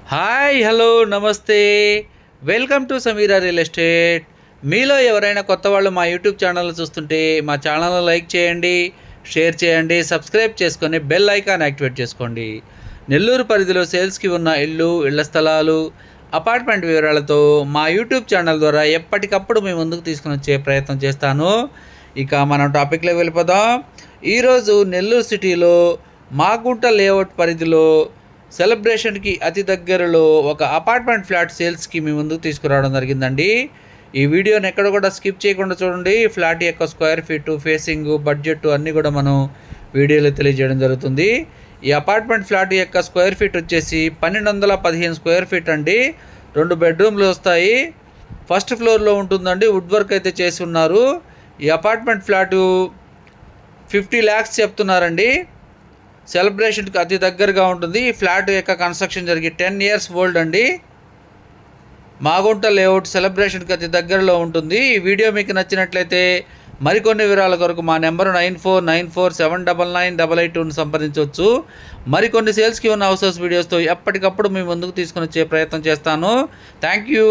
Hi hello నమస్తే welcome to Sameera real estate. మీలో ఎవరైనా కొత్త వాళ్ళు మా యూట్యూబ్ ఛానల్ చూస్తుంటే మా ఛానల్ని లైక్ చేయండి, షేర్ చేయండి, సబ్స్క్రైబ్ చేసుకొని బెల్ ఐకాన్ యాక్టివేట్ చేసుకోండి. నెల్లూరు పరిధిలో సేల్స్కి ఉన్న ఇళ్ల స్థలాలు, అపార్ట్మెంట్ వివరాలతో మా యూట్యూబ్ ఛానల్ ద్వారా ఎప్పటికప్పుడు మీ ముందుకు తీసుకుని వచ్చే ప్రయత్నం చేస్తాను. ఇక మనం టాపిక్లోకి వెళ్ళిపోదాం. ఈరోజు నెల్లూరు సిటీలో మాగుంట లేఅవుట్ పరిధిలో సెలబ్రేషన్కి అతి దగ్గరలో ఒక అపార్ట్మెంట్ ఫ్లాట్ సేల్స్కి మీ ముందుకు తీసుకురావడం జరిగిందండి. ఈ వీడియోని ఎక్కడ కూడా స్కిప్ చేయకుండా చూడండి. ఫ్లాట్ యొక్క స్క్వేర్ ఫీటు, ఫేసింగ్, బడ్జెట్ అన్నీ కూడా మనం వీడియోలో తెలియజేయడం జరుగుతుంది. ఈ అపార్ట్మెంట్ ఫ్లాట్ యొక్క స్క్వేర్ ఫీట్ వచ్చేసి 1215 స్క్వేర్ ఫీట్ అండి. 2 బెడ్రూమ్లు వస్తాయి. ఫస్ట్ ఫ్లోర్లో ఉంటుందండి. వుడ్ వర్క్ అయితే చేసి ఉన్నారు. ఈ అపార్ట్మెంట్ ఫ్లాటు 50 lakhs చెప్తున్నారండి. సెలబ్రేషన్కి అతి దగ్గరగా ఉంటుంది. ఈ ఫ్లాట్ యొక్క కన్స్ట్రక్షన్ జరిగి 10 years ఓల్డ్ అండి. మాగుంట లేఅవుట్ సెలబ్రేషన్కి అతి దగ్గరలో ఉంటుంది. ఈ వీడియో మీకు నచ్చినట్లయితే మరికొన్ని వివరాల కొరకు మా నెంబరు 9494799882ను సంప్రదించవచ్చు. మరికొన్ని సేల్స్కి ఉన్న హౌసెస్ వీడియోస్తో ఎప్పటికప్పుడు మీ ముందుకు తీసుకుని వచ్చే ప్రయత్నం చేస్తాను. Thank you.